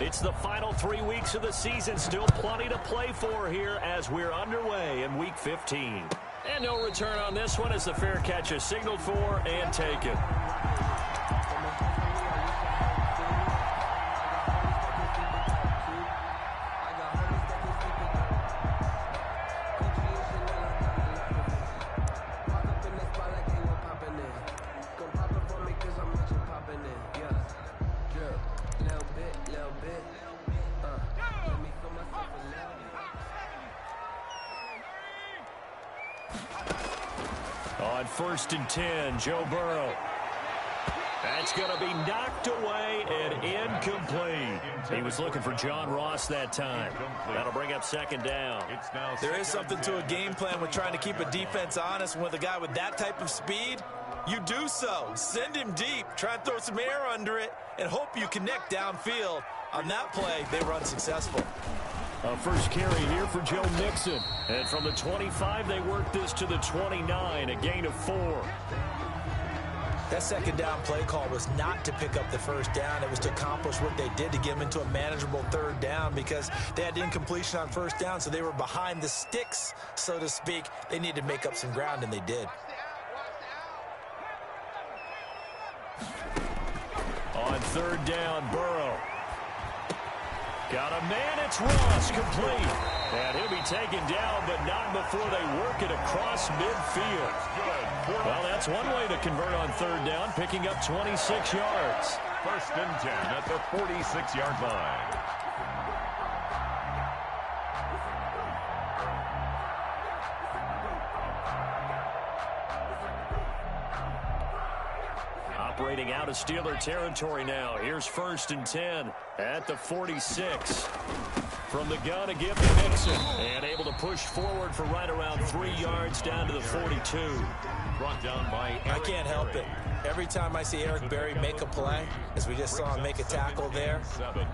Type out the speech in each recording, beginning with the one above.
It's the final 3 weeks of the season. Still plenty to play for here as we're underway in Week 15. And no return on this one as the fair catch is signaled for and taken. On 1st and 10, Joe Burrow. That's going to be knocked away and incomplete. He was looking for John Ross that time. That'll bring up 2nd down. There is something to a game plan with trying to keep a defense honest. With a guy with that type of speed, you do so. Send him deep. Try and throw some air under it and hope you connect downfield. On that play, they were unsuccessful. A first carry here for Joe Mixon. And from the 25, they work this to the 29, a gain of 4. That 2nd down play call was not to pick up the 1st down. It was to accomplish what they did to get them into a manageable 3rd down because they had incompletion on 1st down, so they were behind the sticks, so to speak. They needed to make up some ground, and they did. On 3rd down, Burrow. Got a man, it's Ross, complete. And he'll be taken down, but not before they work it across midfield. Well, that's one way to convert on 3rd down, picking up 26 yards. 1st and 10 at the 46-yard line. Operating out of Steeler territory now. Here's 1st and 10 at the 46. From the gun again to Mixon. And able to push forward for right around 3 yards down to the 42. Brought down by I can't help it. Every time I see Eric Berry make a play, as we just saw him make a tackle there,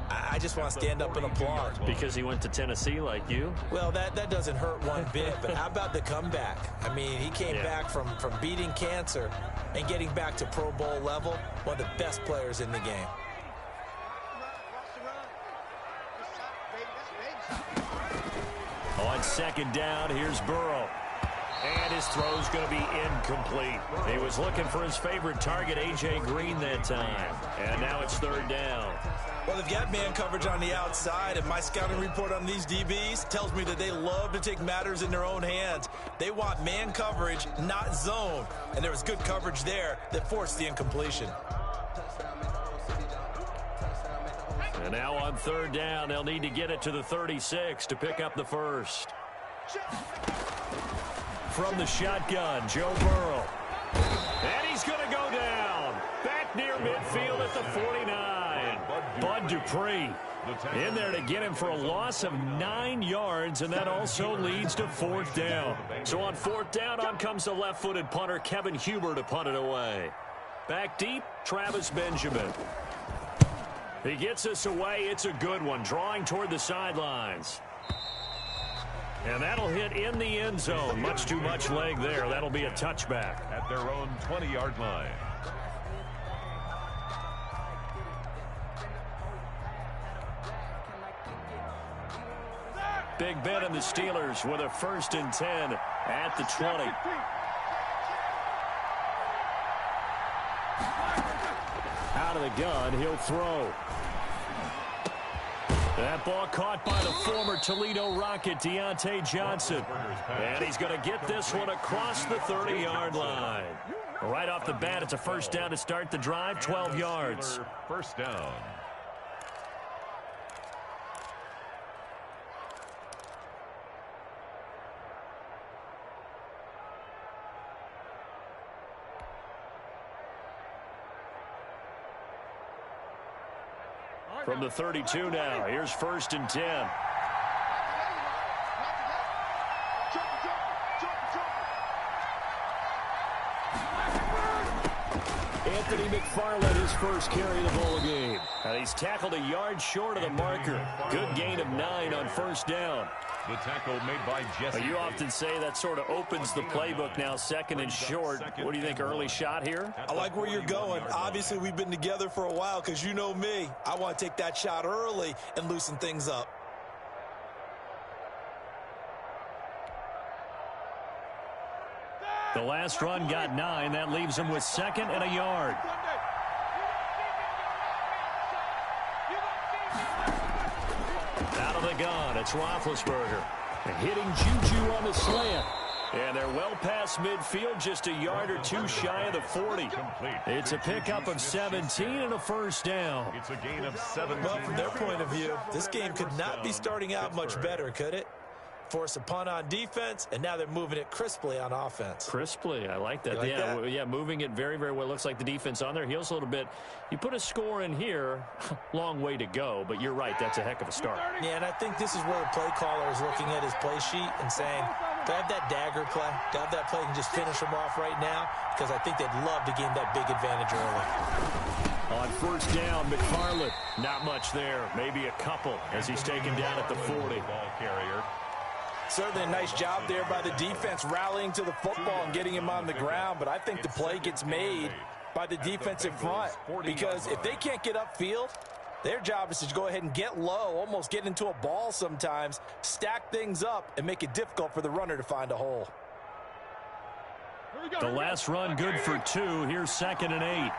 I just want to stand up and applaud. Because he went to Tennessee like you? Well, that doesn't hurt one bit, but how about the comeback? I mean, he came back from beating cancer and getting back to Pro Bowl level, one of the best players in the game. On 2nd down, here's Burrow. And his throw's going to be incomplete. He was looking for his favorite target, A.J. Green, that time. And now it's 3rd down. Well, they've got man coverage on the outside, and my scouting report on these DBs tells me that they love to take matters in their own hands. They want man coverage, not zone. And there was good coverage there that forced the incompletion. And now on 3rd down, they'll need to get it to the 36 to pick up the 1st. From the shotgun, Joe Burrow. And he's going to go down. Back near midfield at the 49. Bud Dupree in there to get him for a loss of 9 yards, and that also leads to 4th down. So on 4th down, on comes the left-footed punter, Kevin Huber, to punt it away. Back deep, Travis Benjamin. He gets us away. It's a good one, drawing toward the sidelines. And that'll hit in the end zone. Much too much leg there. That'll be a touchback. At their own 20-yard line. Big Ben and the Steelers with a 1st and 10 at the 20. Out of the gun, he'll throw. That ball caught by the former Toledo Rocket, Deontay Johnson. And he's going to get this one across the 30-yard line. Right off the bat, it's a 1st down to start the drive, 12 yards. 1st down. From the 32 now, here's 1st and 10. Anthony McFarland, his first carry of the ball game. And he's tackled a yard short of the marker. Good gain of 9 on first down. The tackle made by Jesse. You often say that sort of opens the playbook now, second and short. What do you think, early shot here? I like where you're going. Obviously, we've been together for a while because you know me. I want to take that shot early and loosen things up. The last run got 9. That leaves him with 2nd and a yard. Out of the gun, it's Roethlisberger. Hitting Juju on the slant. And they're well past midfield, just a yard or 2 shy of the 40. It's a pickup of 17 and a first down. It's a gain of 7. Well, from their point of view, this game could not be starting out much better, could it? Force a punt on defense, and now they're moving it crisply on offense. Crisply, I like that. Yeah, moving it very, very well. Looks like the defense on their heels a little bit. You put a score in here, long way to go, but you're right, that's a heck of a start. Yeah, and I think this is where the play caller is looking at his play sheet and saying, do I have that dagger play? Do I have that play and just finish them off right now? Because I think they'd love to gain that big advantage early. On first down, McFarland. Not much there, maybe a couple as he's taken down at the 40. Ball carrier. Certainly a nice job there by the defense rallying to the football and getting him on the ground, but I think the play gets made by the defensive front because if they can't get upfield, their job is to go ahead and get low, almost get into a ball sometimes, stack things up, and make it difficult for the runner to find a hole. The last run good for 2. Here's 2nd and 8.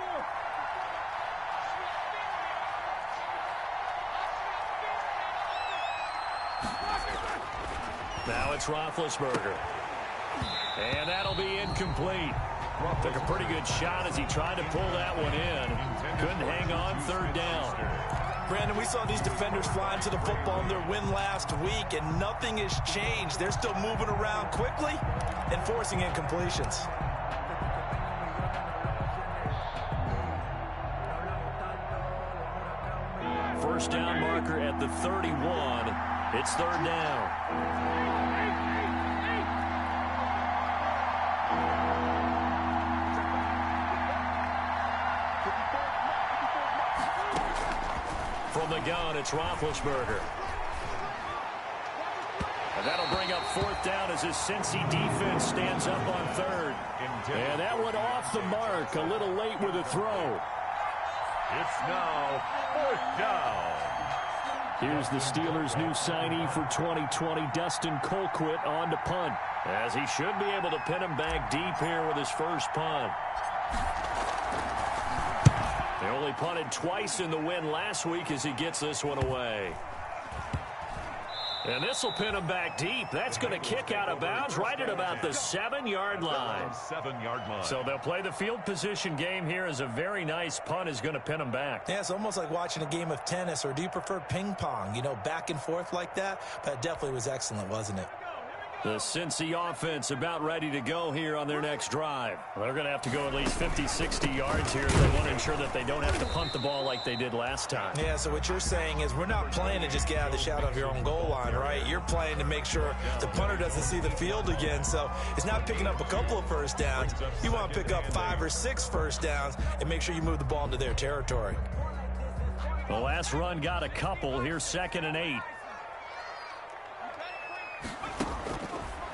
Now it's Roethlisberger. And that'll be incomplete. Took a pretty good shot as he tried to pull that one in. Couldn't hang on, third down. Brandon, we saw these defenders flying to the football in their win last week, and nothing has changed. They're still moving around quickly and forcing incompletions. First down marker at the 31. It's third down. From the gun, it's Roethlisberger. And that'll bring up fourth down as his Cincy defense stands up on third. And that went off the mark, a little late with a throw. It's now fourth down. Here's the Steelers' new signee for 2020, Dustin Colquitt, on to punt, as he should be able to pin him back deep here with his first punt. They only punted twice in the win last week as he gets this one away. And this will pin him back deep. That's going to kick out of bounds right at about the 7-yard line. 7-yard line. So they'll play the field position game here as a very nice punt is going to pin him back. Yeah, it's almost like watching a game of tennis, or do you prefer ping pong? You know, back and forth like that? That definitely was excellent, wasn't it? The Cincy offense about ready to go here on their next drive. They're going to have to go at least 50, 60 yards here if they want to ensure that they don't have to punt the ball like they did last time. Yeah, so what you're saying is we're not playing to just get out of the shadow of your own goal line, right? You're playing to make sure the punter doesn't see the field again. So it's not picking up a couple of first downs. You want to pick up 5 or 6 first downs and make sure you move the ball into their territory. The last run got a couple. Here's 2nd and 8.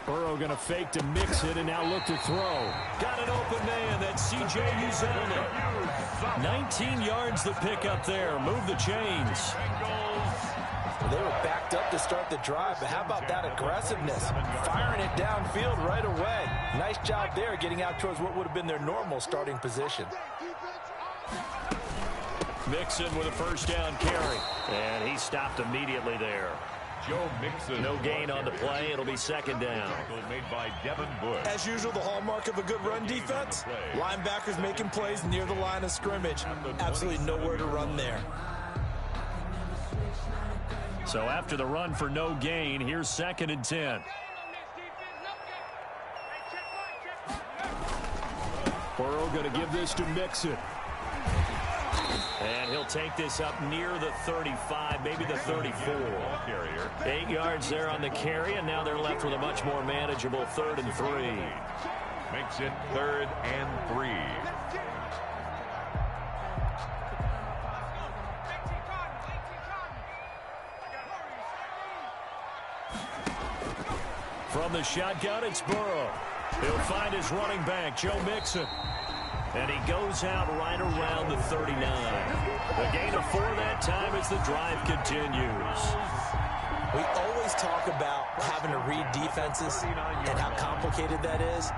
Burrow going to fake to mix it and now look to throw. Got an open man. That's C.J. Uzomah. 19 yards the pickup there. Move the chains. They were backed up to start the drive, but how about that aggressiveness? Firing it downfield right away. Nice job there getting out towards what would have been their normal starting position. Mixon with a first down carry. And he stopped immediately there. Joe Mixon. No gain on the play. It'll be 2nd down. Made by Devin Bush. As usual, the hallmark of a good run defense, linebackers making plays near the line of scrimmage. Absolutely nowhere to run there. So after the run for no gain, here's 2nd and 10. Burrow going to give this to Mixon. And he'll take this up near the 35, maybe the 34. 8 yards there on the carry, and now they're left with a much more manageable 3rd and 3. Makes it 3rd and 3. From the shotgun, it's Burrow. He'll find his running back, Joe Mixon. And he goes out right around the 39. A gain of 4 that time as the drive continues. We always talk about having to read defenses and how complicated that is.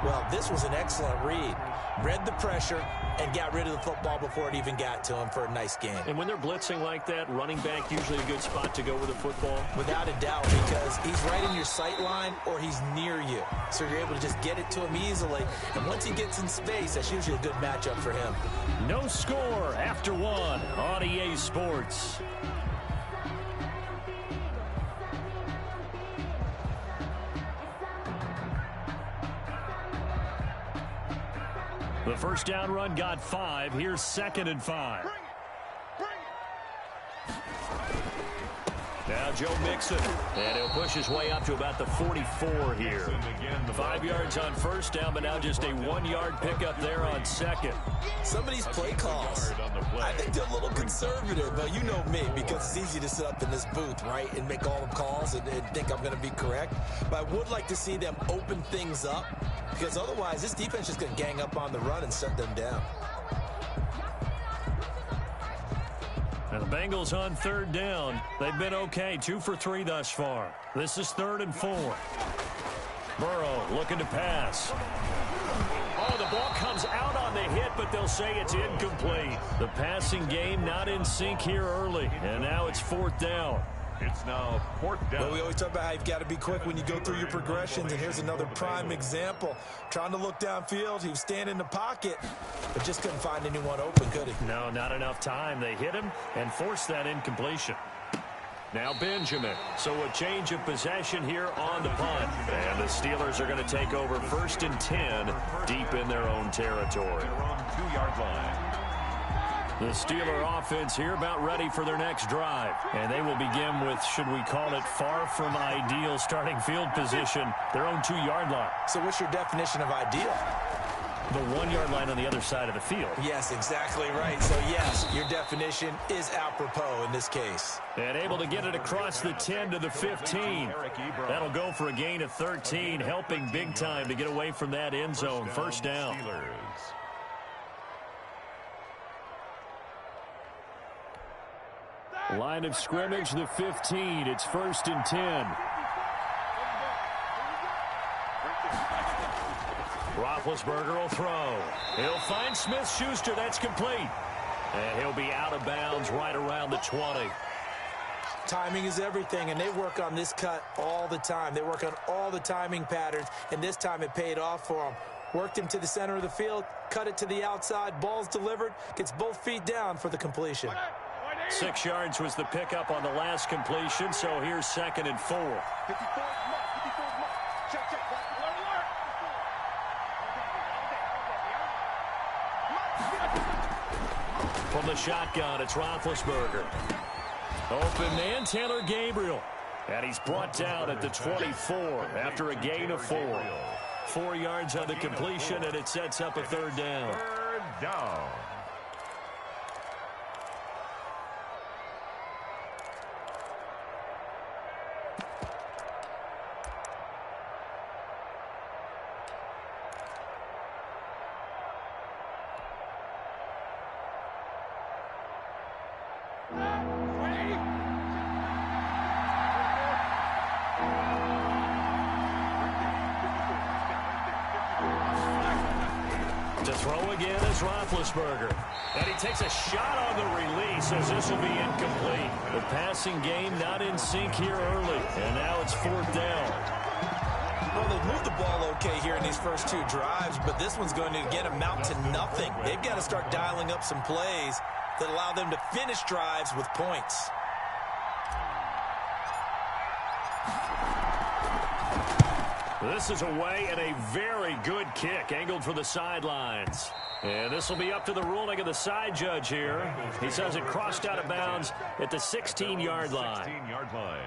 Well, this was an excellent read. Read the pressure and got rid of the football before it even got to him for a nice game. And when they're blitzing like that, running back usually a good spot to go with the football? Without a doubt, because he's right in your sight line or he's near you. So you're able to just get it to him easily. And once he gets in space, that's usually a good matchup for him. No score after 1 on EA Sports. The first down run got 5. Here's 2nd and 5. Now Joe Mixon, and he'll push his way up to about the 44 here. 5 yards on first down, but now just a 1-yard pickup there on 2nd. Some of these play calls, I think they're a little conservative, but you know me, because it's easy to sit up in this booth, right, and make all the calls and think I'm going to be correct. But I would like to see them open things up, because otherwise this defense is going to gang up on the run and shut them down. And the Bengals on 3rd down. They've been okay, 2 for 3 thus far. This is 3rd and 4. Burrow looking to pass. Oh, the ball comes out on the hit, but they'll say it's incomplete. The passing game not in sync here early, and now it's 4th down. It's now 4th down. Well, we always talk about how you've got to be quick when you go through your progressions, and here's another prime example. Trying to look downfield, he was standing in the pocket, but just couldn't find anyone open, could he? No, not enough time. They hit him and forced that incompletion. Now Benjamin. So a change of possession here on the punt. And the Steelers are going to take over 1st and 10 deep in their own territory. 2-yard line. The Steeler offense here about ready for their next drive. And they will begin with, should we call it, far from ideal starting field position, their own 2-yard line. So what's your definition of ideal? The 1-yard line on the other side of the field. Yes, exactly right. So, yes, your definition is apropos in this case. And able to get it across the 10 to the 15. That'll go for a gain of 13, helping big time to get away from that end zone. 1st down. Line of scrimmage, the 15. It's 1st and 10. Roethlisberger will throw. He'll find Smith-Schuster. That's complete. And he'll be out of bounds right around the 20. Timing is everything, and they work on this cut all the time. They work on all the timing patterns, and this time it paid off for them. Worked him to the center of the field, cut it to the outside, ball's delivered, gets both feet down for the completion. 6 yards was the pickup on the last completion, so here's 2nd and 4. From the shotgun, it's Roethlisberger. Open man, Taylor Gabriel. And he's brought down at the 24 after a gain of 4. 4 yards on the completion, and it sets up a 3rd down. 3rd down. To throw again is Roethlisberger. And he takes a shot on the release as this will be incomplete. The passing game not in sync here early. And now it's 4th down. Well, they've moved the ball okay here in these first 2 drives, but this one's going to, again, amount to nothing. They've got to start dialing up some plays that allow them to finish drives with points. This is away and a very good kick angled for the sidelines. And this will be up to the ruling of the side judge here. He says it crossed out of bounds at the 16-yard line. 16-yard line.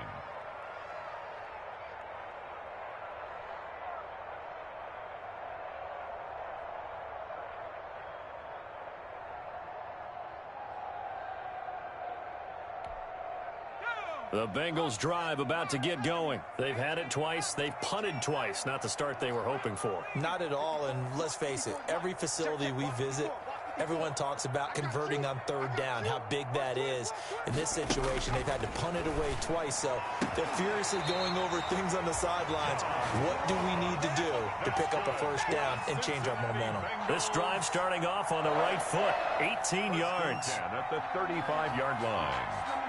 The Bengals drive about to get going. They've had it twice. They've punted twice. Not the start they were hoping for. Not at all, and let's face it, every facility we visit, everyone talks about converting on third down, how big that is. In this situation, they've had to punt it away twice, so they're furiously going over things on the sidelines. What do we need to do to pick up a first down and change our momentum? This drive starting off on the right foot, 18 yards. At the 35-yard line.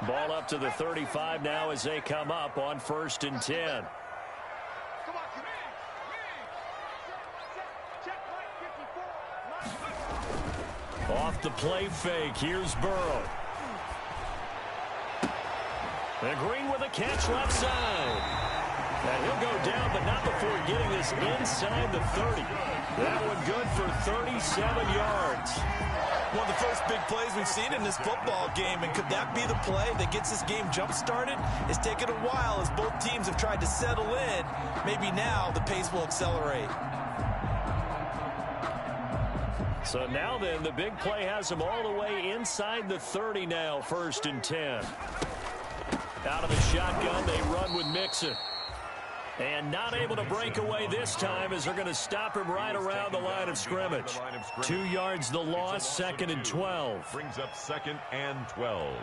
Ball up to the 35 now as they come up on 1st and 10. Off the play fake. Here's Burrow. And Green with a catch left side. And he'll go down, but not before getting this inside the 30. That one good for 37 yards. One of the first big plays we've seen in this football game, and could that be the play that gets this game jump-started? It's taken a while as both teams have tried to settle in. Maybe now the pace will accelerate. So now then, the big play has them all the way inside the 30 now, 1st and 10. Out of the shotgun, they run with Mixon. And not able to break away this time as they're going to stop him right around the line of scrimmage. 2 yards the loss, 2nd and 12. Brings up 2nd and 12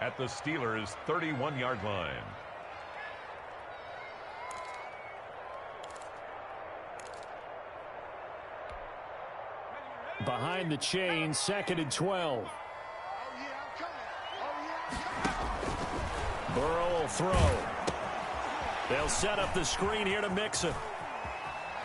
at the Steelers' 31-yard line. Behind the chain, 2nd and 12. Burrow will throw. They'll set up the screen here to Mixon.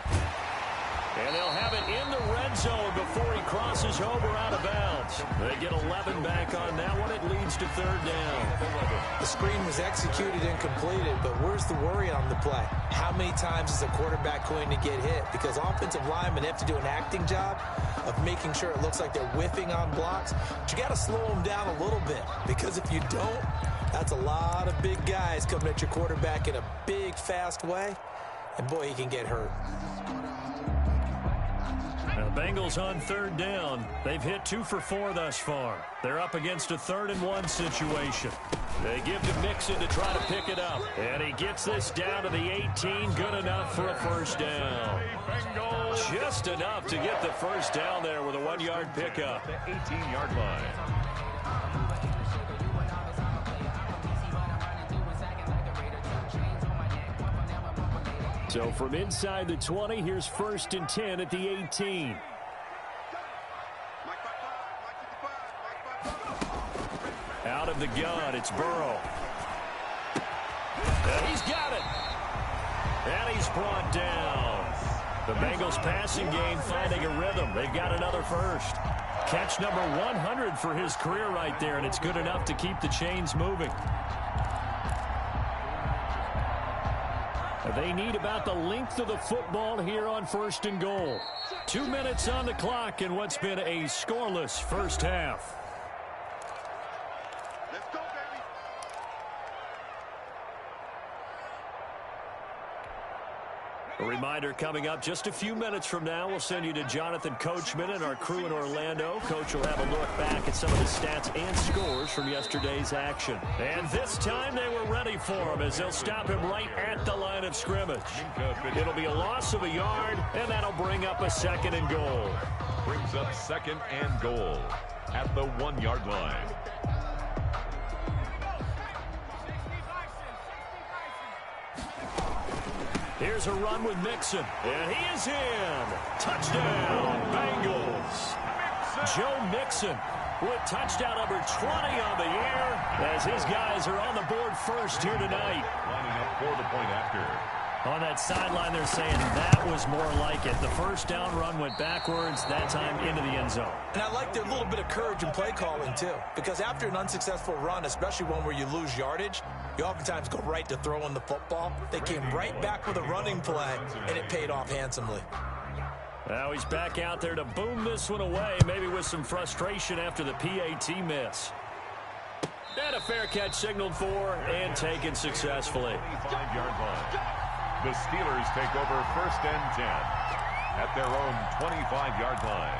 And they'll have it in the red zone before he crosses over out of bounds. They get 11 back on that one. It leads to 3rd down. The screen was executed and completed, but where's the worry on the play? How many times is a quarterback going to get hit? Because offensive linemen have to do an acting job of making sure it looks like they're whiffing on blocks. But you got to slow them down a little bit, because if you don't, that's a lot of big guys coming at your quarterback in a big, fast way. And boy, he can get hurt. Now, the Bengals on 3rd down. They've hit 2 for 4 thus far. They're up against a 3rd and 1 situation. They give to Mixon to try to pick it up. And he gets this down to the 18. Good enough for a first down. Just enough to get the first down there with a 1-yard pickup. The 18-yard line. So from inside the 20, here's 1st and 10 at the 18. Out of the gun, it's Burrow. And he's got it. And he's brought down. The Bengals passing game finding a rhythm. They've got another first. Catch number 100 for his career right there, and it's good enough to keep the chains moving. They need about the length of the football here on 1st and goal. 2 minutes on the clock in what's been a scoreless first half. Let's go, baby. A reminder coming up just a few minutes from now. We'll send you to Jonathan Coachman and our crew in Orlando. Coach will have a look back at some of the stats and scores from yesterday's action. And this time they were ready for him as they'll stop him right at the line of scrimmage. It'll be a loss of a yard, and that'll bring up a 2nd and goal. Brings up 2nd and goal at the 1-yard line. Here's a run with Mixon, and he is in. Touchdown, Bengals. Joe Mixon with touchdown number 20 on the year as his guys are on the board first here tonight. Lining up for the point after. On that sideline, they're saying that was more like it. The first down run went backwards, that time into the end zone. And I like their little bit of courage in play calling, too. Because after an unsuccessful run, especially one where you lose yardage, you oftentimes go right to throwing the football. They came right back with a running play, and it paid off handsomely. Now he's back out there to boom this one away, maybe with some frustration after the PAT miss. And a fair catch signaled for and taken successfully. 25-yard line. The Steelers take over 1st and 10 at their own 25-yard line.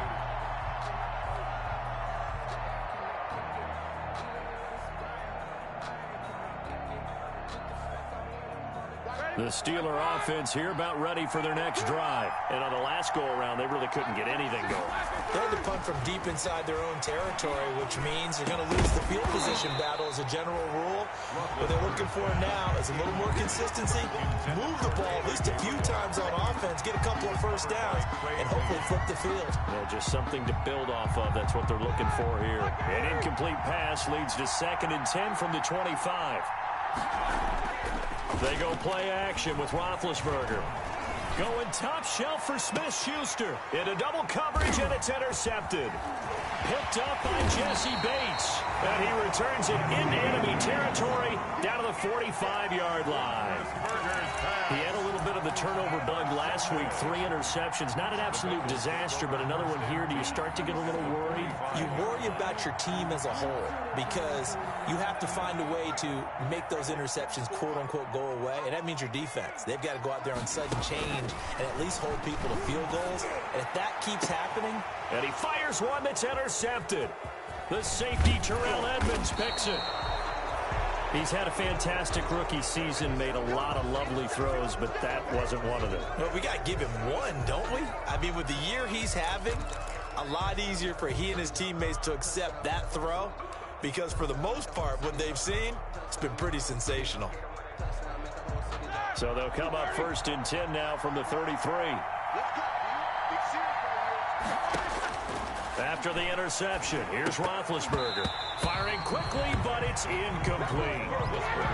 The Steeler offense here about ready for their next drive. And on the last go-around, they really couldn't get anything going. They had to punt from deep inside their own territory, which means they're going to lose the field position battle as a general rule. What they're looking for now is a little more consistency, move the ball at least a few times on offense, get a couple of first downs, and hopefully flip the field. Yeah, just something to build off of. That's what they're looking for here. An incomplete pass leads to 2nd and 10 from the 25. They go play action with Roethlisberger. Going top shelf for Smith-Schuster. Into double coverage, and it's intercepted. Picked up by Jesse Bates. And he returns it into enemy territory down to the 45-yard line. He had a little bit of the turnover bug last week. 3 interceptions. Not an absolute disaster, but another one here. Do you start to get a little worried? You worry about your team as a whole because you have to find a way to make those interceptions, quote-unquote, go away. And that means your defense. They've got to go out there on sudden change and at least hold people to field goals. And if that keeps happening... And he fires one that's intercepted. The safety, Terrell Edmonds, picks it. He's had a fantastic rookie season, made a lot of lovely throws, but that wasn't one of them. Well, we got to give him one, don't we? I mean, with the year he's having, a lot easier for he and his teammates to accept that throw because for the most part, what they've seen, it's been pretty sensational. So they'll come up 1st and 10 now from the 33. After the interception, here's Roethlisberger. Firing quickly, but it's incomplete.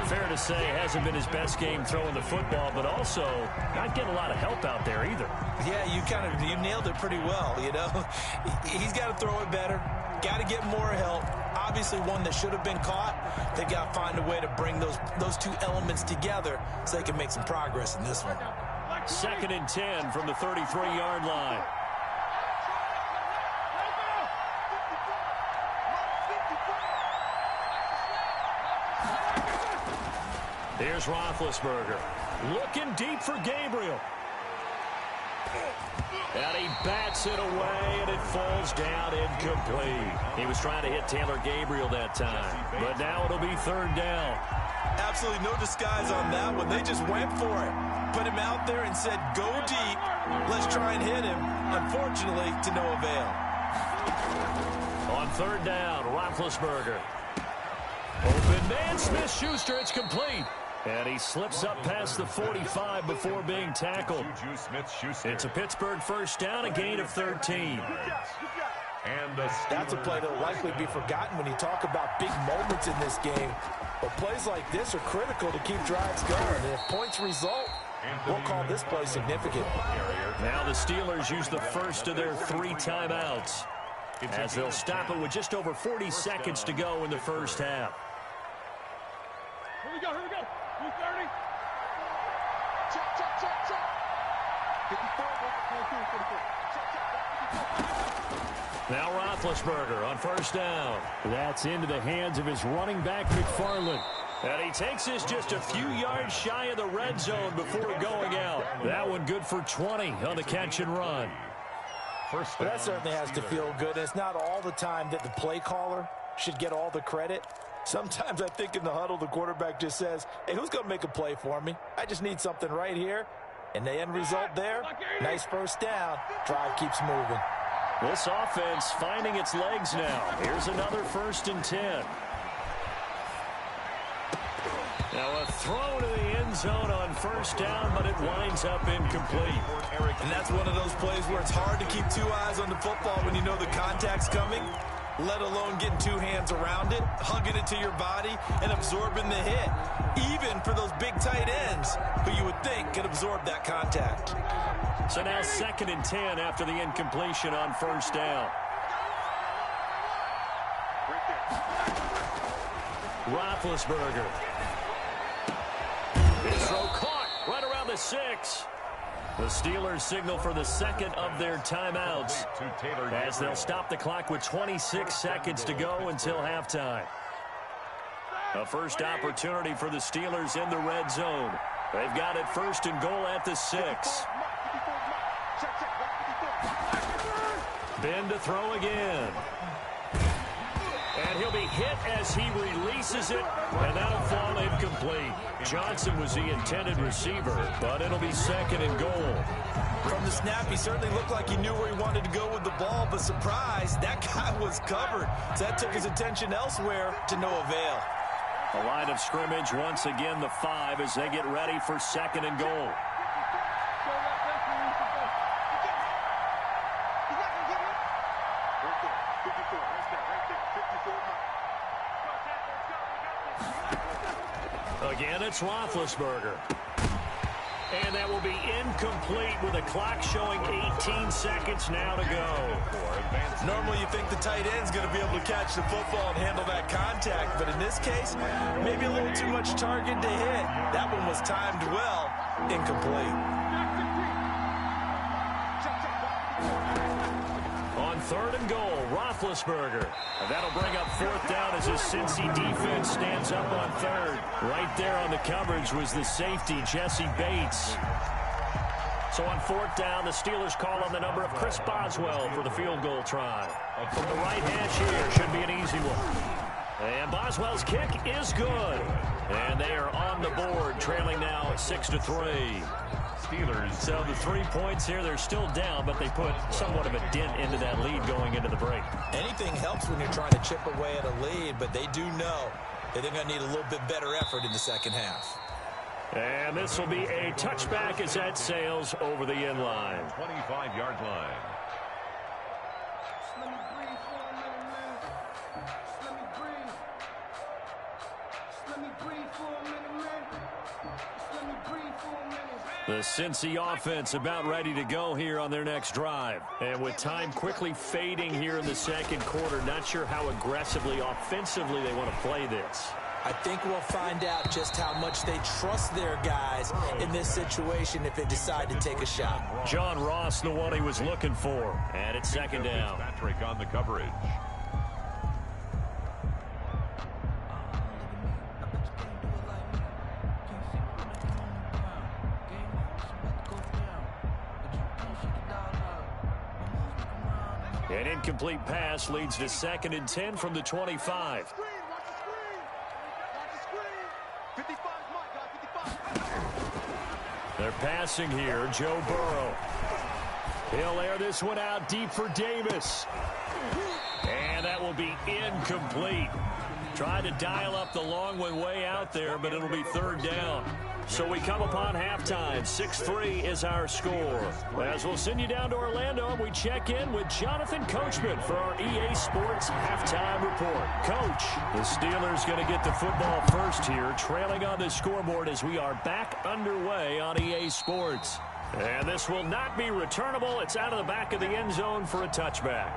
Fair to say, hasn't been his best game throwing the football, but also not getting a lot of help out there either. Yeah, you nailed it pretty well, you know. He's got to throw it better. Got to get more help. Obviously one that should have been caught. They got to find a way to bring those two elements together so they can make some progress in this one. 2nd and 10 from the 33-yard line. Here's Roethlisberger. Looking deep for Gabriel. And he bats it away, and it falls down incomplete. He was trying to hit Taylor Gabriel that time, but now it'll be 3rd down. Absolutely no disguise on that one. They just went for it. Put him out there and said, go deep. Let's try and hit him. Unfortunately, to no avail. On 3rd down, Roethlisberger. Open man, Smith-Schuster, it's complete. And he slips up past the 45 before being tackled. It's a Pittsburgh 1st down, a gain of 13. That's a play that will likely be forgotten when you talk about big moments in this game. But plays like this are critical to keep drives going. And if points result, we'll call this play significant. Now the Steelers use the first of their 3 timeouts as they'll stop it with just over 40 seconds to go in the first half. Here we go, here we go. 230. Check, check, check, check. 54, 44. Now Roethlisberger on 1st down. That's into the hands of his running back, McFarland. And he takes this just a few yards shy of the red zone before going out. That one good for 20 on the catch and run. But that certainly has to feel good. It's not all the time that the play caller should get all the credit. Sometimes I think in the huddle, the quarterback just says, hey, who's going to make a play for me? I just need something right here. And the end result there, nice 1st down. Drive keeps moving. This offense finding its legs now. Here's another 1st and 10. Now a throw to the end zone on 1st down, but it winds up incomplete. And that's one of those plays where it's hard to keep 2 eyes on the football when you know the contact's coming, let alone getting 2 hands around it, hugging it to your body, and absorbing the hit. Even for those big tight ends who you would think could absorb that contact. So now 2nd and 10 after the incompletion on 1st down. Roethlisberger. His throw caught right around the 6. The Steelers signal for the 2nd of their timeouts as they'll stop the clock with 26 seconds to go until halftime. A first opportunity for the Steelers in the red zone. They've got it 1st and goal at the 6. Ben to throw again. And he'll be hit as he releases it, and that'll fall incomplete. Johnson was the intended receiver, but it'll be second and goal. From the snap, he certainly looked like he knew where he wanted to go with the ball, but surprise, that guy was covered. So that took his attention elsewhere to no avail. A line of scrimmage, once again the 5 as they get ready for second and goal. Again, it's Roethlisberger. And that will be incomplete with the clock showing 18 seconds now to go. Normally you think the tight end's going to be able to catch the football and handle that contact, but in this case, maybe a little too much target to hit. That one was timed well, incomplete. On third and goal, Roethlisberger. And that'll bring up fourth down as his Cincy defense stands up on third. Right there on the coverage was the safety, Jesse Bates. So on fourth down, the Steelers call on the number of Chris Boswell for the field goal try. From the right hash here, should be an easy one. And Boswell's kick is good. And they are on the board, trailing now 6-3. Steelers. So the 3 points here, they're still down, but they put somewhat of a dent into that lead going into the break. Anything helps when you're trying to chip away at a lead, but they do know that they're going to need a little bit better effort in the second half. And this will be a touchback as that sails over the end line. 25-yard line. The Cincy offense about ready to go here on their next drive. And with time quickly fading here in the second quarter, not sure how aggressively, offensively they want to play this. I think we'll find out just how much they trust their guys in this situation if they decide to take a shot. John Ross, the one he was looking for. And it's second down. Patrick on the coverage. An incomplete pass leads to 2nd and 10 from the 25. They're passing here. Joe Burrow. He'll air this one out deep for Davis. And that will be incomplete. Tried to dial up the long one way out there, but it'll be third down. So we come upon halftime. 6-3 is our score. As we'll send you down to Orlando, we check in with Jonathan Coachman for our EA Sports Halftime Report. Coach, the Steelers going to get the football first here, trailing on the scoreboard as we are back underway on EA Sports. And this will not be returnable. It's out of the back of the end zone for a touchback.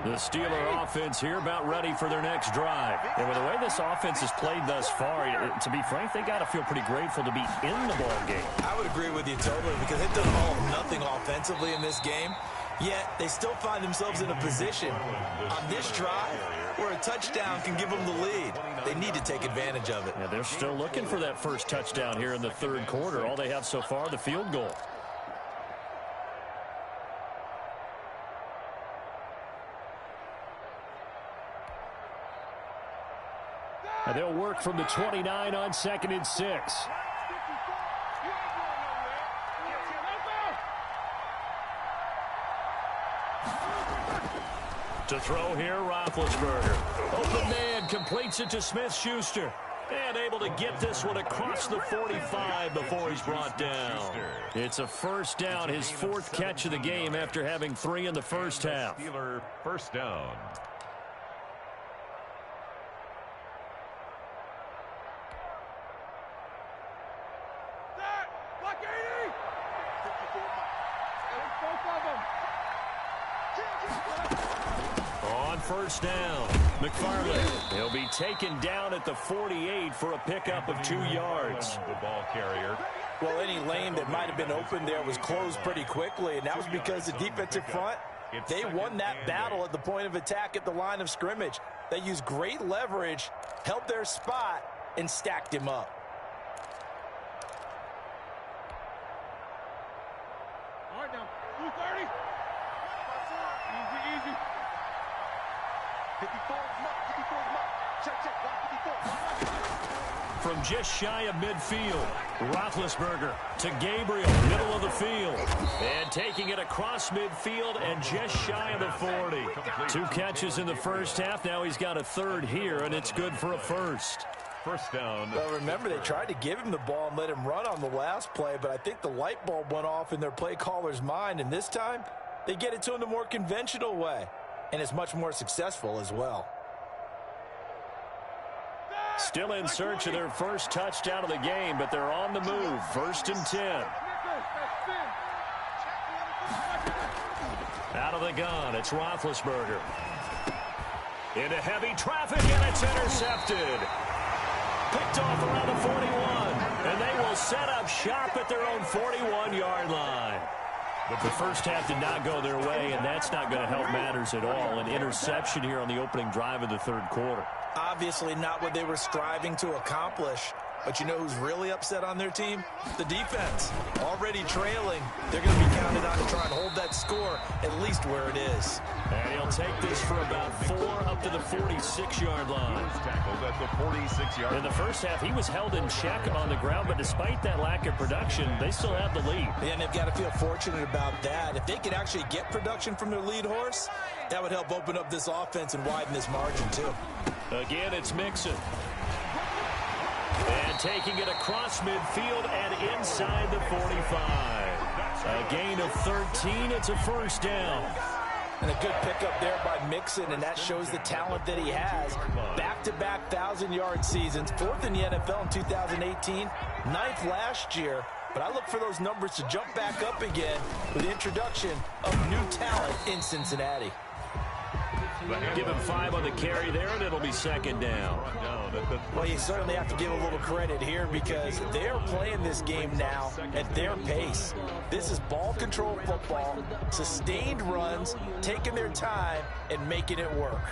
The Steeler offense here about ready for their next drive. And with the way this offense has played thus far, to be frank, they got to feel pretty grateful to be in the ball game. I would agree with you totally because they've done all or nothing offensively in this game. Yet they still find themselves in a position on this drive where a touchdown can give them the lead. They need to take advantage of it. Yeah, they're still looking for that first touchdown here in the third quarter. All they have so far, the field goal. And they'll work from the 29 on 2nd and 6. To throw here, Roethlisberger. Open man completes it to Smith-Schuster. And able to get this one across the 45 before he's brought down. It's a first down, his 4th catch of the game after having 3 in the first half. Steeler first down. On first down, McFarland. He'll be taken down at the 48 for a pickup of 2 yards. The ball carrier. Well, any lane that might have been open there was closed pretty quickly, and that was because the defensive front, they won that battle at the point of attack at the line of scrimmage. They used great leverage, held their spot, and stacked him up. All right, now, 230. Easy. 54 mark. Check. 54. From just shy of midfield, Roethlisberger to Gabriel, middle of the field. And taking it across midfield and just shy of the 40. 2 catches in the first half. Now he's got a third here, and it's good for a first. First down. Well, remember, they tried to give him the ball and let him run on the last play, but I think the light bulb went off in their play caller's mind, and this time they get it to him the more conventional way, and it's much more successful as well. Still in search of their first touchdown of the game, but they're on the move. 1st and 10. Out of the gun, it's Roethlisberger. Into heavy traffic, and it's intercepted. Picked off around the 41, and they will set up shop at their own 41-yard line. The first half did not go their way, and that's not going to help matters at all. An interception here on the opening drive of the third quarter. Obviously not what they were striving to accomplish. But you know who's really upset on their team? The defense. Already trailing. They're going to be counted on to try and hold that score at least where it is. And he'll take this for about 4 up to the 46-yard line. Tackled at the 46-yard line. In the first half, he was held in check on the ground, but despite that lack of production, they still have the lead. And they've got to feel fortunate about that. If they could actually get production from their lead horse, that would help open up this offense and widen this margin too. Again, it's Mixon. And taking it across midfield and inside the 45. A gain of 13. It's a first down. And a good pickup there by Mixon, and that shows the talent that he has. Back-to-back 1,000-yard seasons, 4th in the NFL in 2018, 9th last year. But I look for those numbers to jump back up again with the introduction of new talent in Cincinnati. Give him 5 on the carry there, and it'll be second down. Well, you certainly have to give a little credit here because they're playing this game now at their pace. This is ball control football, sustained runs, taking their time, and making it work.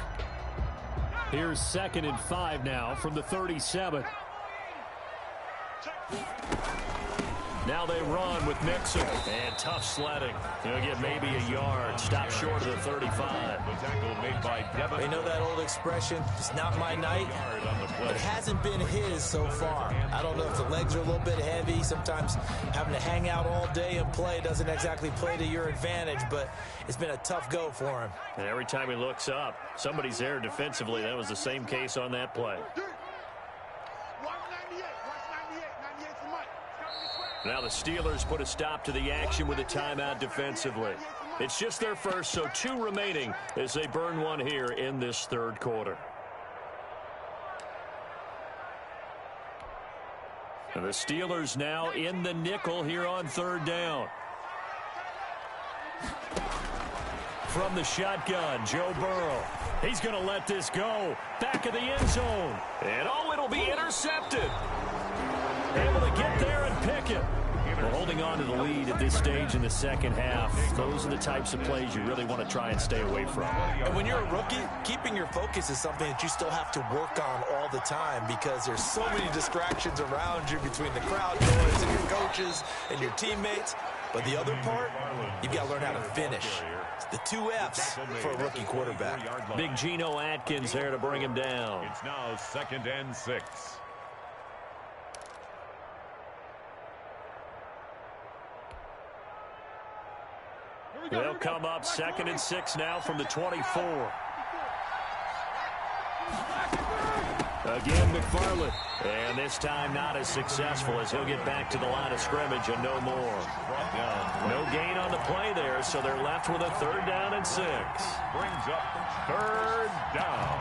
Here's 2nd and 5 now from the 37. Now they run with Mixon. And tough sledding. He'll get maybe a yard. Stop short of the 35. The tackle made by Devin. You know that old expression, it's not my night? It hasn't been his so far. I don't know if the legs are a little bit heavy. Sometimes having to hang out all day and play doesn't exactly play to your advantage, but it's been a tough go for him. And every time he looks up, somebody's there defensively. That was the same case on that play. Now the Steelers put a stop to the action with a timeout defensively. It's just their first, so 2 remaining as they burn one here in this third quarter. And the Steelers now in the nickel here on 3rd down. From the shotgun, Joe Burrow. He's going to let this go. Back of the end zone. And oh, it'll be intercepted. Able to get there and pick it. Well, holding on to the lead at this stage in the second half, those are the types of plays you really want to try and stay away from. And when you're a rookie, keeping your focus is something that you still have to work on all the time because there's so many distractions around you between the crowd noise and your coaches and your teammates. But the other part, you've got to learn how to finish. It's the 2 F's for a rookie quarterback. Big Geno Atkins there to bring him down. It's now 2nd and 6. They'll come up 2nd and 6 now from the 24. Again, McFarland. And this time not as successful as he'll get back to the line of scrimmage and no more. No gain on the play there, so they're left with a 3rd down and 6. Brings up 3rd down.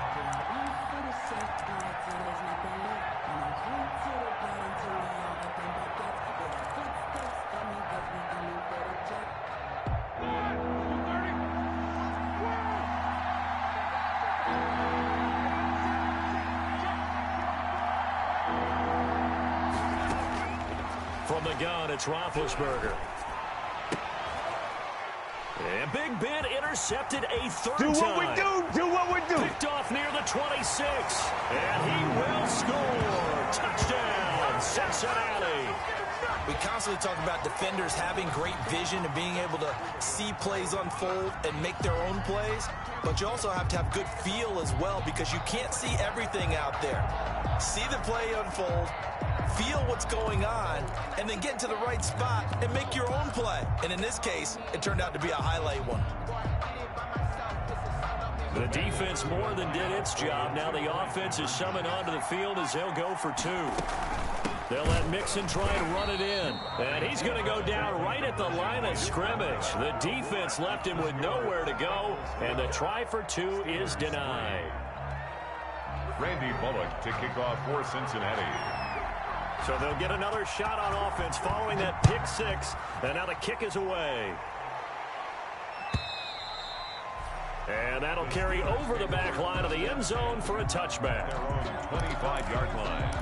From the gun, it's Roethlisberger. And Big Ben intercepted a 3rd time. Do what we do! Do what we do! Picked off near the 26. And he will score. Touchdown, Cincinnati. We constantly talk about defenders having great vision and being able to see plays unfold and make their own plays, but you also have to have good feel as well because you can't see everything out there. See the play unfold, feel what's going on, and then get to the right spot and make your own play. And in this case, it turned out to be a highlight one. The defense more than did its job. Now the offense is summoned onto the field as they'll go for two. They'll let Mixon try and run it in. And he's going to go down right at the line of scrimmage. The defense left him with nowhere to go, and the try for two is denied. Randy Bullock to kick off for Cincinnati. So they'll get another shot on offense following that pick six, and now the kick is away. And that'll carry over the back line of the end zone for a touchback. Their own 25-yard line.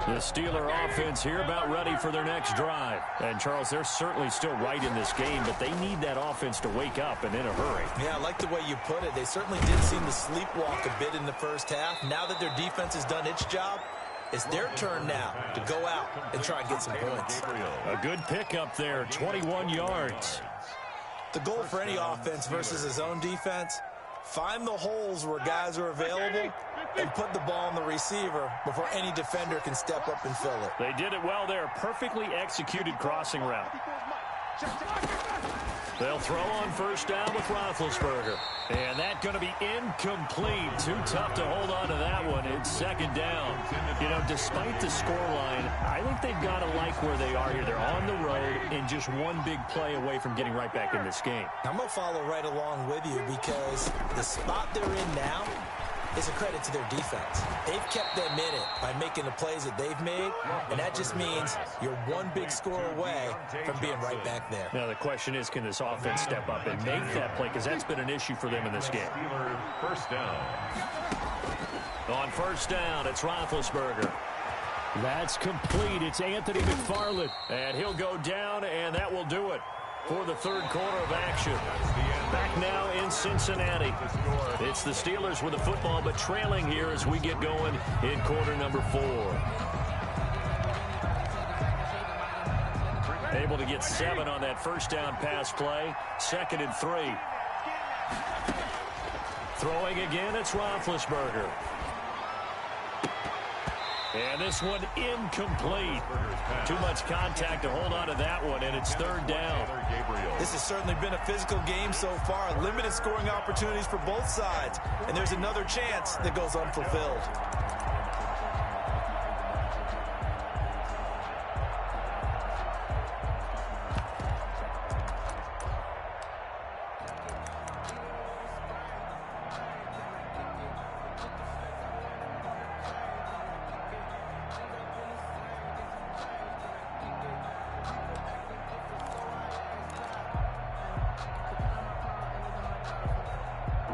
The Steeler offense here about ready for their next drive. And, Charles, they're certainly still right in this game, but they need that offense to wake up and in a hurry. Yeah, I like the way you put it. They certainly did seem to sleepwalk a bit in the first half. Now that their defense has done its job, it's their turn now to go out and try and get some points. A good pickup there, 21 yards. The goal for any offense versus his own defense, find the holes where guys are available and put the ball on the receiver before any defender can step up and fill it. They did it well there. Perfectly executed crossing route. They'll throw on first down with Roethlisberger. And that's going to be incomplete. Too tough to hold on to that one. It's second down. You know, despite the scoreline, I think they've got to like where they are here. They're on the road and just one big play away from getting right back in this game. I'm going to follow right along with you because the spot they're in now is a credit to their defense. They've kept them in it by making the plays that they've made, and that just means you're one big score away from being right back there. Now the question is, can this offense step up and make that play? Because that's been an issue for them in this game. First down. On first down, it's Roethlisberger. That's complete. It's Anthony McFarland. And he'll go down, and that will do it for the third quarter of action. Back now in Cincinnati. It's the Steelers with the football, but trailing here as we get going in quarter number 4. Able to get 7 on that first down pass play. 2nd and 3. Throwing again, it's Roethlisberger. And this one incomplete. Too much contact to hold on to that one, and it's 3rd down. This has certainly been a physical game so far. Limited scoring opportunities for both sides. And there's another chance that goes unfulfilled.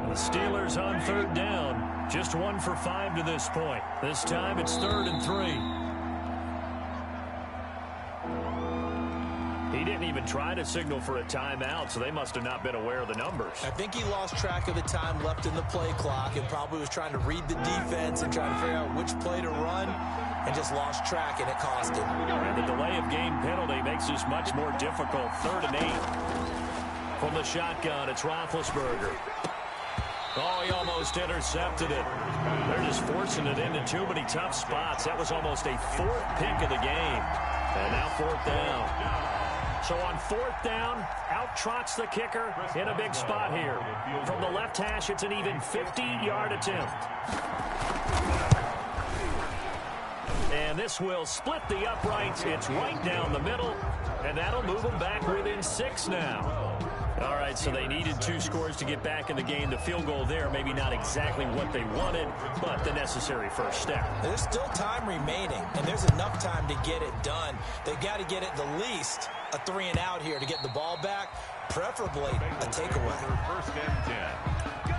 The Steelers on 3rd down. Just 1 for 5 to this point. This time it's 3rd and 3. He didn't even try to signal for a timeout, so they must have not been aware of the numbers. I think he lost track of the time left in the play clock and probably was trying to read the defense and trying to figure out which play to run and just lost track, and it cost him. And the delay of game penalty makes this much more difficult. 3rd and 8. From the shotgun, it's Roethlisberger. Oh, he almost intercepted it. They're just forcing it into too many tough spots. That was almost a 4th pick of the game. And now 4th down. So on 4th down, out trots the kicker in a big spot here. From the left hash, it's an even 50-yard attempt. And this will split the uprights. It's right down the middle. And that'll move them back within 6 now. All right, so they needed 2 scores to get back in the game. The field goal there, maybe not exactly what they wanted, but the necessary first step. There's still time remaining, and there's enough time to get it done. They've got to get at the least a 3 and out here to get the ball back, preferably a takeaway. 1st and 10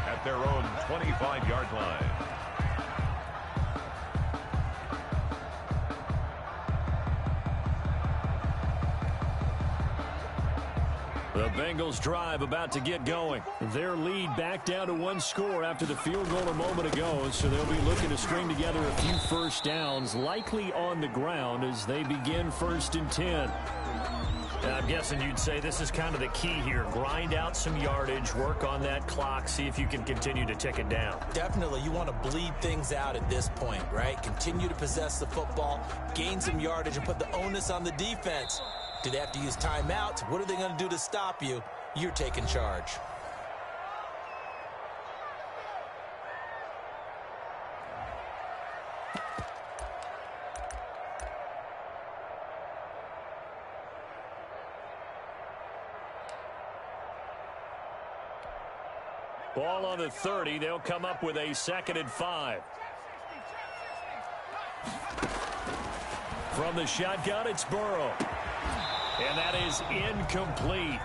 at their own 25-yard line. The Bengals drive about to get going. Their lead back down to one score after the field goal a moment ago, so they'll be looking to string together a few first downs, likely on the ground as they begin 1st and 10. I'm guessing you'd say this is kind of the key here. Grind out some yardage, work on that clock, see if you can continue to tick it down. Definitely, you want to bleed things out at this point, right? Continue to possess the football, gain some yardage, and put the onus on the defense. Do they have to use timeouts? What are they going to do to stop you? You're taking charge. Ball on the 30. They'll come up with a 2nd and 5. From the shotgun, it's Burrow. And that is incomplete.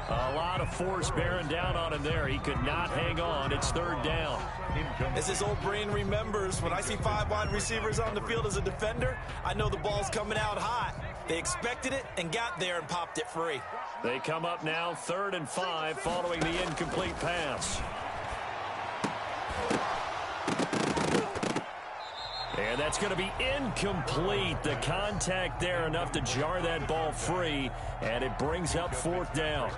A lot of force bearing down on him there. He could not hang on. It's 3rd down. As his old brain remembers, when I see 5 wide receivers on the field as a defender, I know the ball's coming out hot. They expected it and got there and popped it free. They come up now 3rd and 5 following the incomplete pass. And that's going to be incomplete. The contact there enough to jar that ball free, and it brings up 4th down.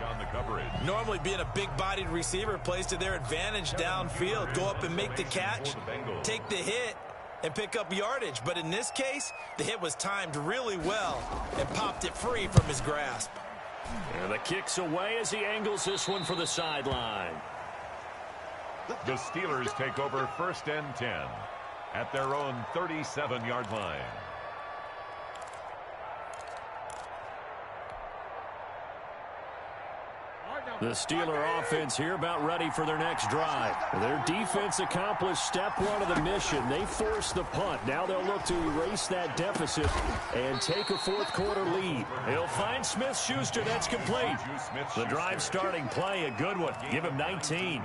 Normally being a big-bodied receiver plays to their advantage downfield. Go up and make the catch, take the hit, and pick up yardage. But in this case, the hit was timed really well and popped it free from his grasp. And the kick's away as he angles this one for the sideline. The Steelers take over 1st and 10 at their own 37-yard line. The Steeler offense here about ready for their next drive. Their defense accomplished step 1 of the mission. They forced the punt. Now they'll look to erase that deficit and take a 4th quarter lead. He'll find Smith-Schuster. That's complete. The drive starting play, a good one. Give him 19.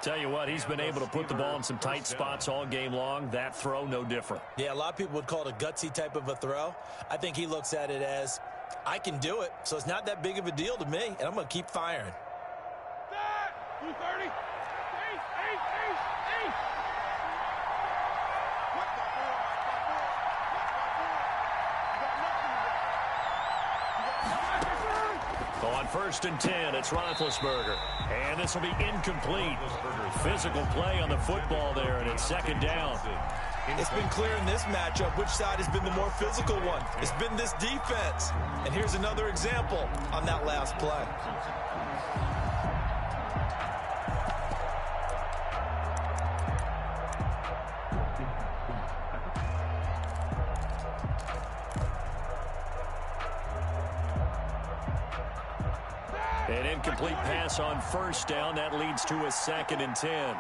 Tell you what, he's been able to put the ball in some tight spots all game long. That throw, no different. Yeah, a lot of people would call it a gutsy type of a throw. I think he looks at it as, I can do it, so it's not that big of a deal to me, and I'm going to keep firing. 230. On 1st and 10, it's Roethlisberger. And this will be incomplete. Physical play on the football there, and it's 2nd down. It's been clear in this matchup which side has been the more physical one. It's been this defense. And here's another example on that last play. An incomplete pass on 1st down. That leads to a 2nd and 10.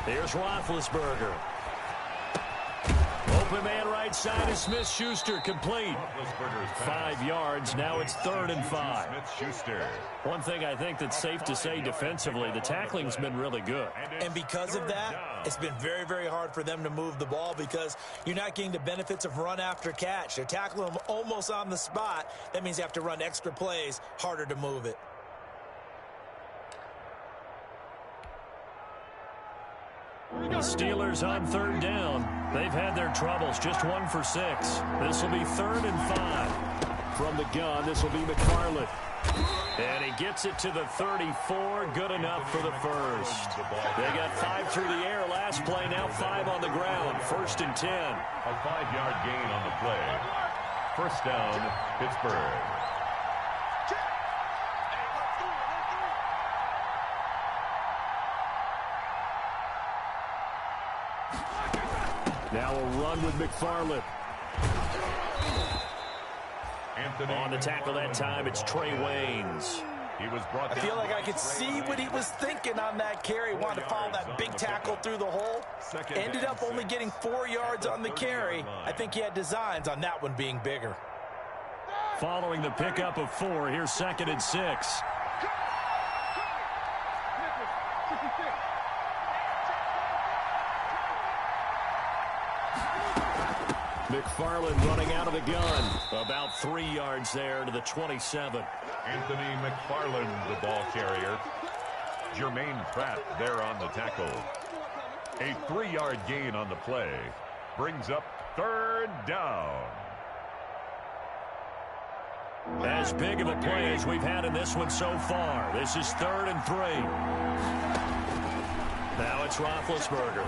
Here's Roethlisberger. Open man right side is Smith-Schuster, complete. 5 yards. Now it's 3rd and 5. One thing I think that's safe to say defensively, the tackling's been really good. And because of that, it's been very, very hard for them to move the ball because you're not getting the benefits of run after catch. They're tackling them almost on the spot. That means you have to run extra plays, harder to move it. The Steelers on 3rd down. They've had their troubles, just 1 for 6. This will be 3rd and 5. From the gun, this will be McFarland. And he gets it to the 34, good enough for the first. They got 5 through the air last play, now 5 on the ground. 1st and 10. A 5-yard gain on the play. 1st down, Pittsburgh. Now a run with McFarland. On the tackle that time, it's Trey Waynes. He was brought I feel like I could see what he was thinking on that carry. Wanted to follow that big tackle through the hole. Ended up only getting 4 yards on the carry. I think he had designs on that one being bigger. Following the pickup of 4, here's 2nd and 6. McFarland running out of the gun. About 3 yards there to the 27. Anthony McFarland, the ball carrier. Jermaine Pratt there on the tackle. A 3-yard gain on the play. Brings up third down. As big of a play as we've had in this one so far. This is 3rd and 3. Now it's Roethlisberger.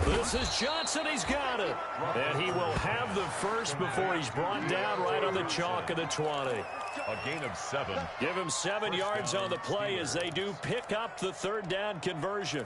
This is Johnson. He's got it. And he will have the first before he's brought down right on the chalk of the 20. A gain of 7. Give him 7 yards on the play as they do pick up the 3rd down conversion.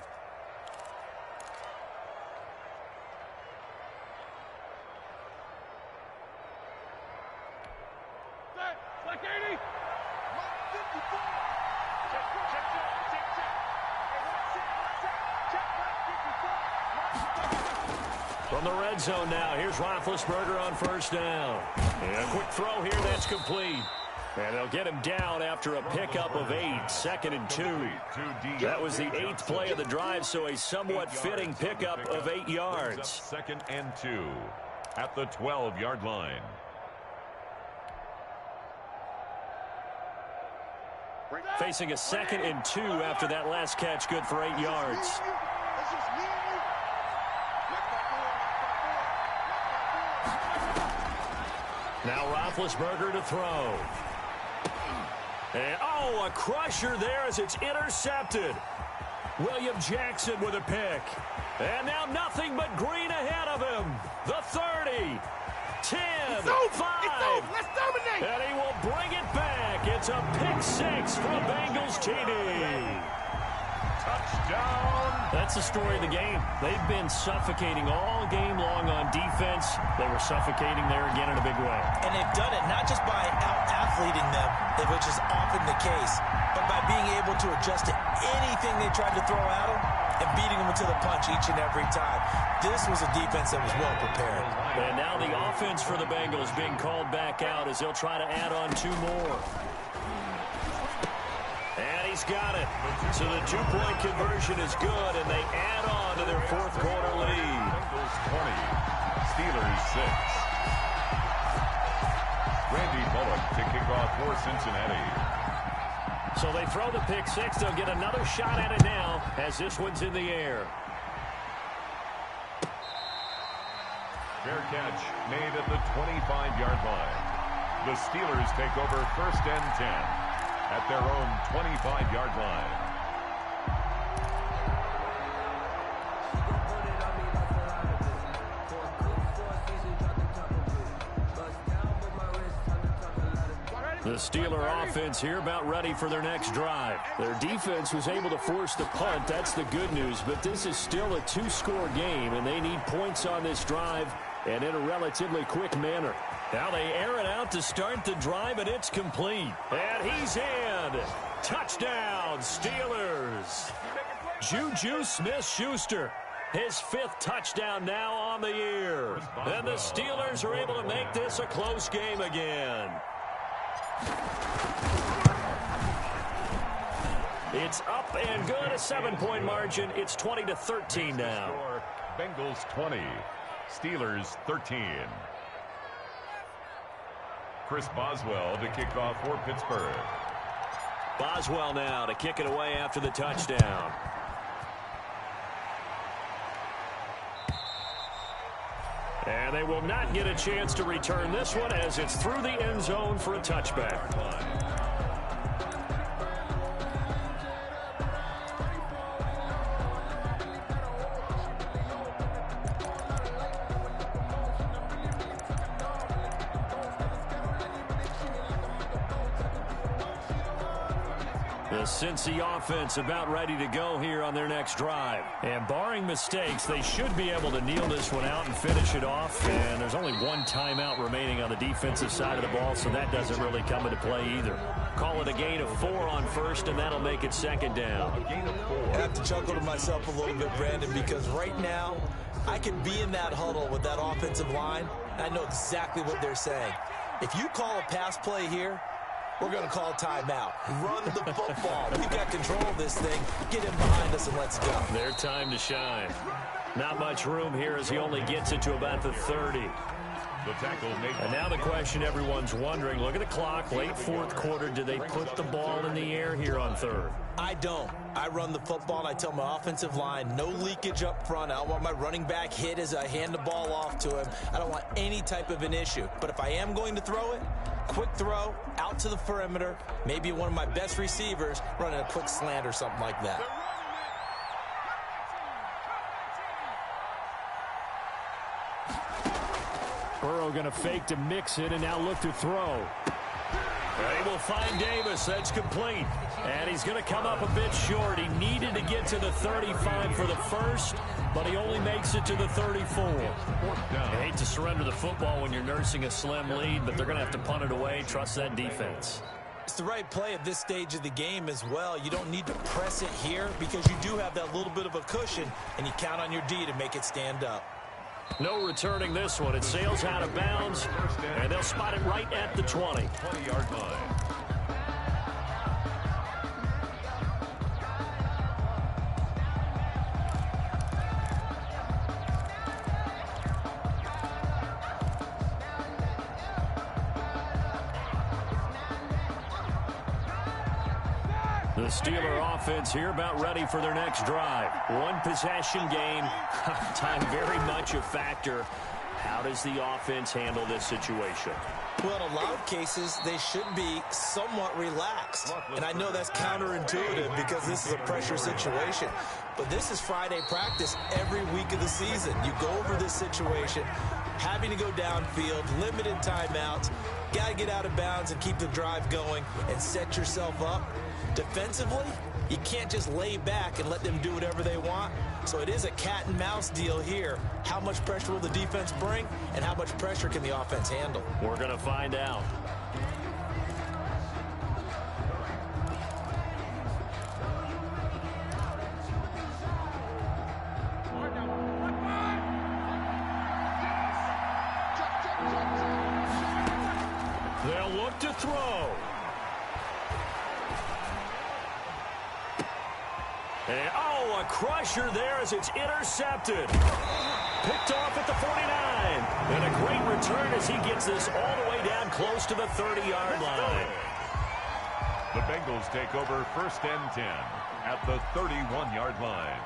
From the red zone now, here's Roethlisberger on 1st down. And a quick throw here, that's complete. And they'll get him down after a pickup of 8, 2nd and 2. That was the 8th play of the drive, so a somewhat fitting pickup of 8 yards. 2nd and 2 at the 12-yard line. Facing a 2nd and 2 after that last catch, good for 8 yards. Now Roethlisberger to throw. And, oh, a crusher there as it's intercepted. William Jackson with a pick. And now nothing but green ahead of him. The 30, 10, it's over. 5. It's over. Let's dominate. And he will bring it back. It's a pick 6 for a Bengals TD. Touchdown. That's the story of the game. They've been suffocating all game long on defense. They were suffocating there again in a big way. And they've done it not just by out-athleting them, which is often the case, but by being able to adjust to anything they tried to throw at them and beating them to the punch each and every time. This was a defense that was well prepared. And now the offense for the Bengals being called back out as they'll try to add on 2 more. And he's got it. So the 2-point conversion is good, and they add on to their 4th quarter lead. Bengals 20, Steelers 6. Randy Bullock to kick off for Cincinnati. So they throw the pick 6. They'll get another shot at it now as this one's in the air. Fair catch made at the 25-yard line. The Steelers take over 1st and 10 at their own 25-yard line. The Steeler offense here about ready for their next drive. Their defense was able to force the punt. That's the good news. But this is still a 2-score game, and they need points on this drive and in a relatively quick manner. Now they air it out to start the drive, and it's complete. And he's in. Touchdown, Steelers. Juju Smith-Schuster. His 5th touchdown now on the year. And the Steelers are able to make this a close game again. It's up and good, a 7-point margin. It's 20-13 now. Bengals 20, Steelers 13. Chris Boswell to kick off for Pittsburgh. Boswell now to kick it away after the touchdown. And they will not get a chance to return this one as it's through the end zone for a touchback. The Cincy offense about ready to go here on their next drive. And barring mistakes, they should be able to kneel this one out and finish it off. And there's only 1 timeout remaining on the defensive side of the ball, so that doesn't really come into play either. Call it a gain of 4 on 1st, and that'll make it 2nd down. A gain of 4. I have to chuckle to myself a little bit, Brandon, because right now I could be in that huddle with that offensive line, and I know exactly what they're saying. If you call a pass play here, we're going to call a timeout. Run the football. We've got control of this thing. Get him behind us and let's go. Their time to shine. Not much room here as he only gets it to about the 30. The tackle made. And now the question everyone's wondering, look at the clock, late fourth quarter, do they put the ball in the air here on third? I don't. I run the football, and I tell my offensive line, no leakage up front. I don't want my running back hit as I hand the ball off to him. I don't want any type of an issue. But if I am going to throw it, quick throw, out to the perimeter, maybe one of my best receivers running a quick slant or something like that. Burrow going to fake to mix it and now look to throw. They will find Davis. That's complete. And he's going to come up a bit short. He needed to get to the 35 for the first, but he only makes it to the 34. I hate to surrender the football when you're nursing a slim lead, but they're going to have to punt it away. Trust that defense. It's the right play at this stage of the game as well. You don't need to press it here because you do have that little bit of a cushion, and you count on your D to make it stand up. No returning this one. It sails out of bounds, and they'll spot it right at the 20. 20-yard line. The Steeler offense here about ready for their next drive. One possession game. Time very much a factor. How does the offense handle this situation? Well, in a lot of cases, they should be somewhat relaxed. And I know that's counterintuitive because this is a pressure situation. But this is Friday practice every week of the season. You go over this situation, having to go downfield, limited timeouts, got to get out of bounds and keep the drive going and set yourself up. Defensively, you can't just lay back and let them do whatever they want. So it is a cat and mouse deal here. How much pressure will the defense bring, and how much pressure can the offense handle? We're going to find out. They'll look to throw. And, a crusher there as it's intercepted. Picked off at the 49. And a great return as he gets this all the way down close to the 30-yard line. The Bengals take over 1st and 10 at the 31-yard line.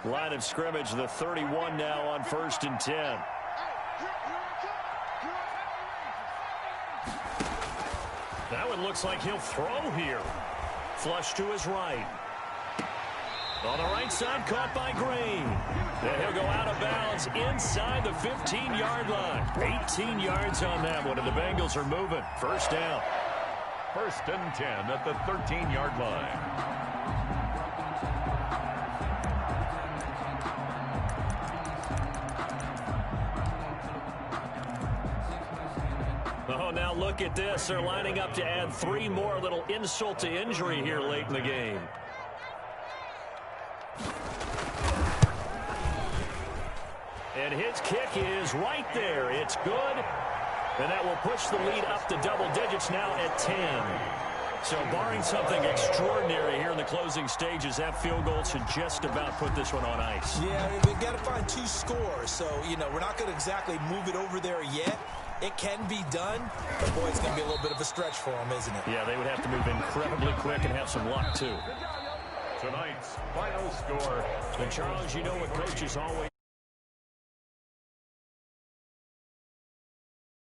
Line of scrimmage, the 31 now on 1st and 10. That one looks like he'll throw here. Flush to his right. On the right side, caught by Green. And he'll go out of bounds inside the 15-yard line. 18 yards on that one, and the Bengals are moving. First down. 1st and 10 at the 13-yard line. Oh, now look at this. They're lining up to add 3 more. Little insult to injury here late in the game. And his kick is right there. It's good. And that will push the lead up to double digits now at 10. So barring something extraordinary here in the closing stages, that field goal should just about put this one on ice. Yeah, they've got to find 2 scores. So, we're not going to exactly move it over there yet. It can be done, but boy, it's going to be a little bit of a stretch for them, isn't it? Yeah, they would have to move incredibly quick and have some luck, too. Tonight's final score. And Charles, you know what coaches always